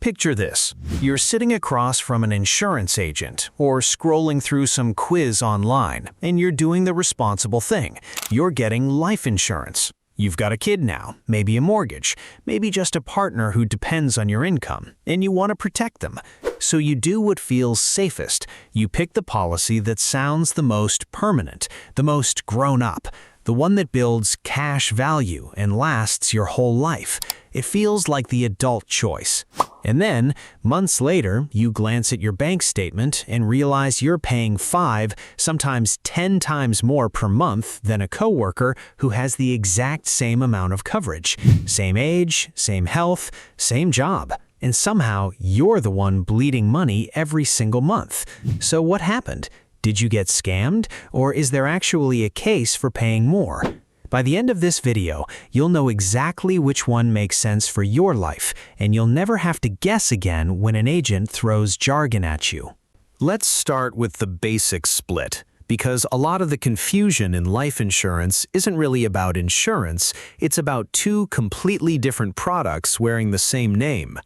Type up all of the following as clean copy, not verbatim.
Picture this. You're sitting across from an insurance agent or scrolling through some quiz online, and you're doing the responsible thing. You're getting life insurance. You've got a kid now, maybe a mortgage, maybe just a partner who depends on your income, and you want to protect them. So you do what feels safest. You pick the policy that sounds the most permanent, the most grown up, the one that builds cash value and lasts your whole life. It feels like the adult choice. And then, months later, you glance at your bank statement and realize you're paying 5, sometimes 10 times more per month than a coworker who has the exact same amount of coverage. Same age, same health, same job. And somehow, you're the one bleeding money every single month. So what happened? Did you get scammed? Or is there actually a case for paying more? By the end of this video, you'll know exactly which one makes sense for your life, and you'll never have to guess again when an agent throws jargon at you. Let's start with the basic split, because a lot of the confusion in life insurance isn't really about insurance, it's about two completely different products wearing the same name.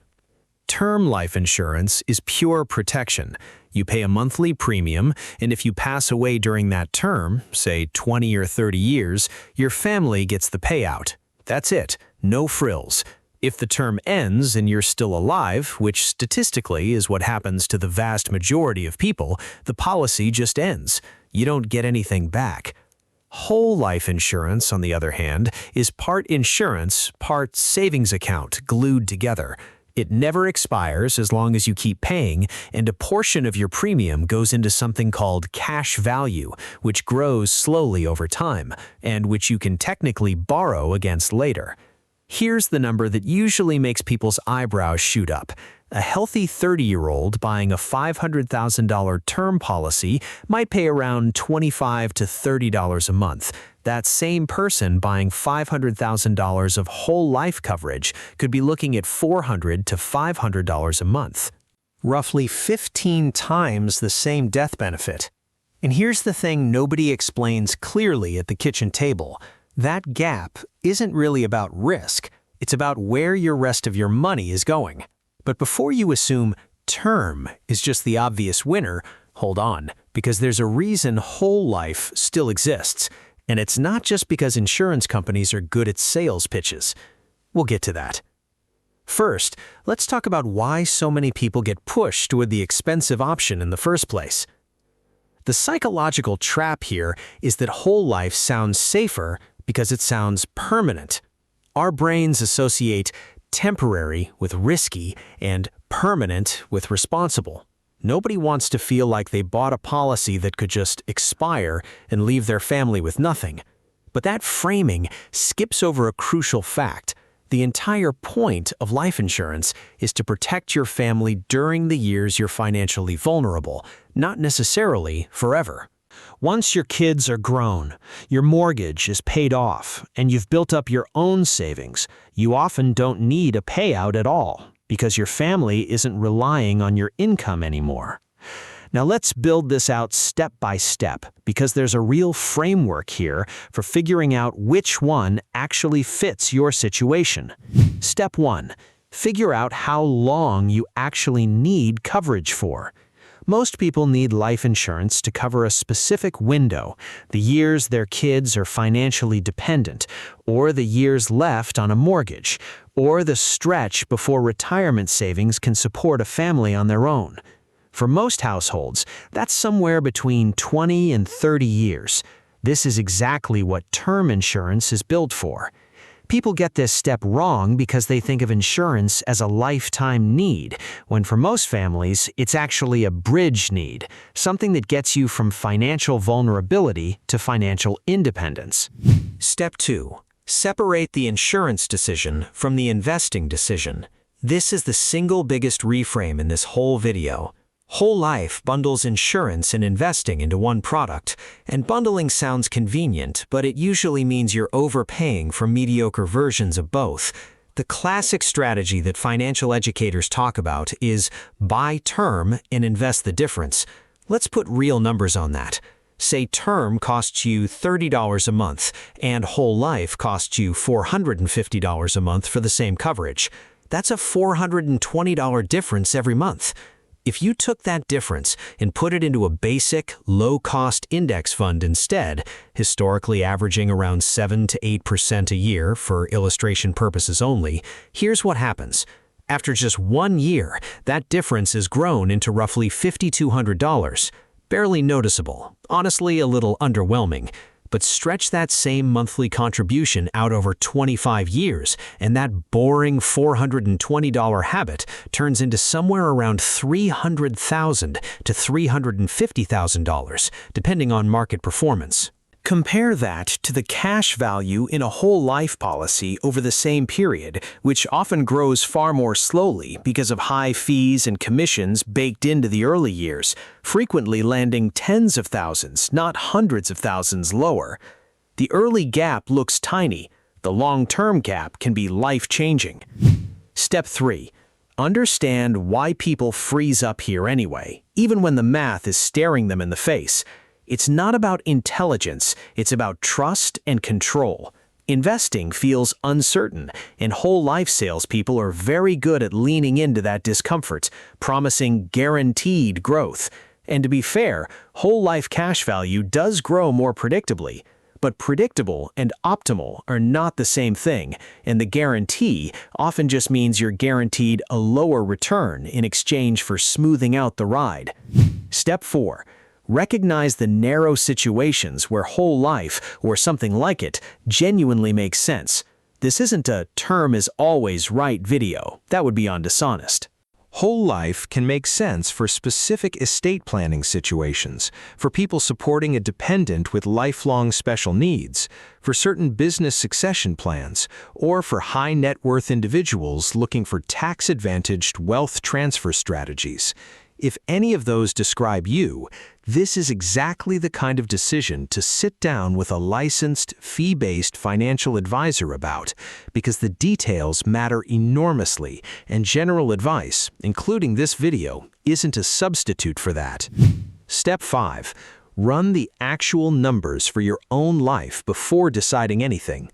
Term life insurance is pure protection. You pay a monthly premium, and if you pass away during that term, say 20 or 30 years, your family gets the payout. That's it, no frills. If the term ends and you're still alive, which statistically is what happens to the vast majority of people, the policy just ends. You don't get anything back. Whole life insurance, on the other hand, is part insurance, part savings account glued together. It never expires as long as you keep paying, and a portion of your premium goes into something called cash value, which grows slowly over time, and which you can technically borrow against later. Here's the number that usually makes people's eyebrows shoot up. A healthy 30-year-old buying a $500,000 term policy might pay around $25 to $30 a month. That same person buying $500,000 of whole life coverage could be looking at $400 to $500 a month. Roughly 15 times the same death benefit. And here's the thing nobody explains clearly at the kitchen table. That gap isn't really about risk. It's about where your rest of your money is going. But before you assume term is just the obvious winner, hold on, because there's a reason whole life still exists. And it's not just because insurance companies are good at sales pitches. We'll get to that. First, let's talk about why so many people get pushed toward the expensive option in the first place. The psychological trap here is that whole life sounds safer because it sounds permanent. Our brains associate temporary with risky and permanent with responsible. Nobody wants to feel like they bought a policy that could just expire and leave their family with nothing. But that framing skips over a crucial fact. The entire point of life insurance is to protect your family during the years you're financially vulnerable, not necessarily forever. Once your kids are grown, your mortgage is paid off, and you've built up your own savings, you often don't need a payout at all, because your family isn't relying on your income anymore. Now let's build this out step by step, because there's a real framework here for figuring out which one actually fits your situation. Step 1. Figure out how long you actually need coverage for. Most people need life insurance to cover a specific window, the years their kids are financially dependent, or the years left on a mortgage, or the stretch before retirement savings can support a family on their own. For most households, that's somewhere between 20 and 30 years. This is exactly what term insurance is built for. People get this step wrong because they think of insurance as a lifetime need, when for most families, it's actually a bridge need, something that gets you from financial vulnerability to financial independence. Step 2. Separate the insurance decision from the investing decision. This is the single biggest reframe in this whole video. Whole life bundles insurance and investing into one product, and bundling sounds convenient, but it usually means you're overpaying for mediocre versions of both. The classic strategy that financial educators talk about is buy term and invest the difference. Let's put real numbers on that. Say term costs you $30 a month, and whole life costs you $450 a month for the same coverage. That's a $420 difference every month. If you took that difference and put it into a basic, low-cost index fund instead, historically averaging around 7 to 8% a year for illustration purposes only, here's what happens. After just 1 year, that difference has grown into roughly $5,200. Barely noticeable, honestly a little underwhelming. But stretch that same monthly contribution out over 25 years, and that boring $420 habit turns into somewhere around $300,000 to $350,000, depending on market performance. Compare that to the cash value in a whole life policy over the same period, which often grows far more slowly because of high fees and commissions baked into the early years, frequently landing tens of thousands, not hundreds of thousands lower. The early gap looks tiny. The long-term gap can be life-changing. Step 3. Understand why people freeze up here anyway, even when the math is staring them in the face. It's not about intelligence, it's about trust and control. Investing feels uncertain, and whole life salespeople are very good at leaning into that discomfort, promising guaranteed growth. And to be fair, whole life cash value does grow more predictably. But predictable and optimal are not the same thing, and the guarantee often just means you're guaranteed a lower return in exchange for smoothing out the ride. Step 4. Recognize the narrow situations where whole life, or something like it, genuinely makes sense. This isn't a term is always right video. That would be dishonest. Whole life can make sense for specific estate planning situations, for people supporting a dependent with lifelong special needs, for certain business succession plans, or for high net worth individuals looking for tax-advantaged wealth transfer strategies. If any of those describe you, this is exactly the kind of decision to sit down with a licensed, fee-based financial advisor about, because the details matter enormously, and general advice, including this video, isn't a substitute for that. Step 5. Run the actual numbers for your own life before deciding anything.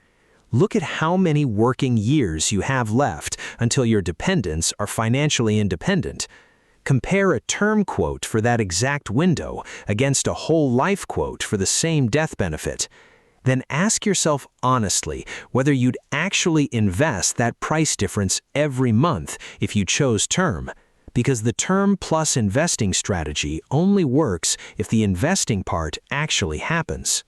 Look at how many working years you have left until your dependents are financially independent. Compare a term quote for that exact window against a whole life quote for the same death benefit. Then ask yourself honestly whether you'd actually invest that price difference every month if you chose term, because the term plus investing strategy only works if the investing part actually happens.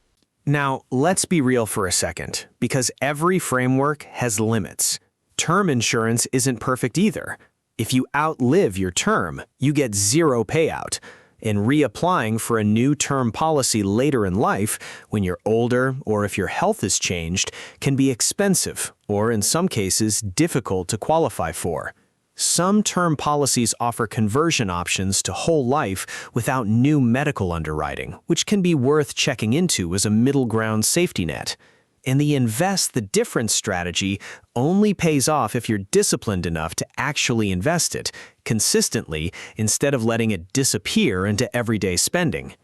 Now, let's be real for a second, because every framework has limits. Term insurance isn't perfect either. If you outlive your term, you get zero payout. And reapplying for a new term policy later in life, when you're older or if your health has changed, can be expensive or, in some cases, difficult to qualify for. Some term policies offer conversion options to whole life without new medical underwriting, which can be worth checking into as a middle ground safety net. And the invest the difference strategy only pays off if you're disciplined enough to actually invest it consistently instead of letting it disappear into everyday spending.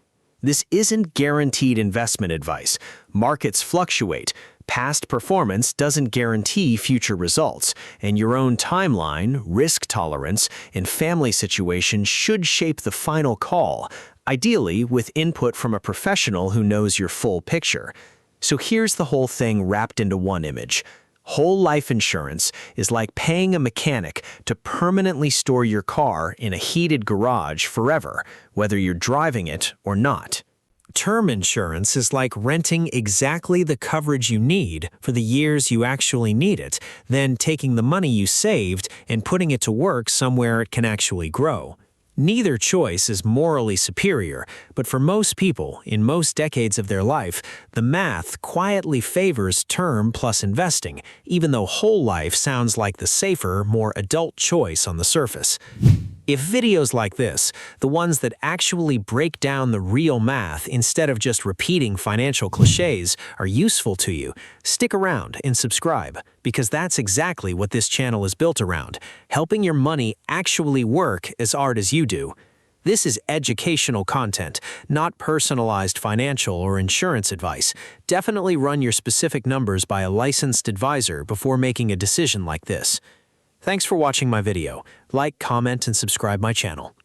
This isn't guaranteed investment advice. Markets fluctuate. Past performance doesn't guarantee future results, and your own timeline, risk tolerance, and family situation should shape the final call, ideally with input from a professional who knows your full picture. So here's the whole thing wrapped into one image. Whole life insurance is like paying a mechanic to permanently store your car in a heated garage forever, whether you're driving it or not. Term insurance is like renting exactly the coverage you need for the years you actually need it, then taking the money you saved and putting it to work somewhere it can actually grow. Neither choice is morally superior, but for most people, in most decades of their life, the math quietly favors term plus investing, even though whole life sounds like the safer, more adult choice on the surface. If videos like this, the ones that actually break down the real math instead of just repeating financial cliches, are useful to you, stick around and subscribe, because that's exactly what this channel is built around, helping your money actually work as hard as you do. This is educational content, not personalized financial or insurance advice. Definitely run your specific numbers by a licensed advisor before making a decision like this. Thanks for watching my video. Like, comment, and subscribe my channel.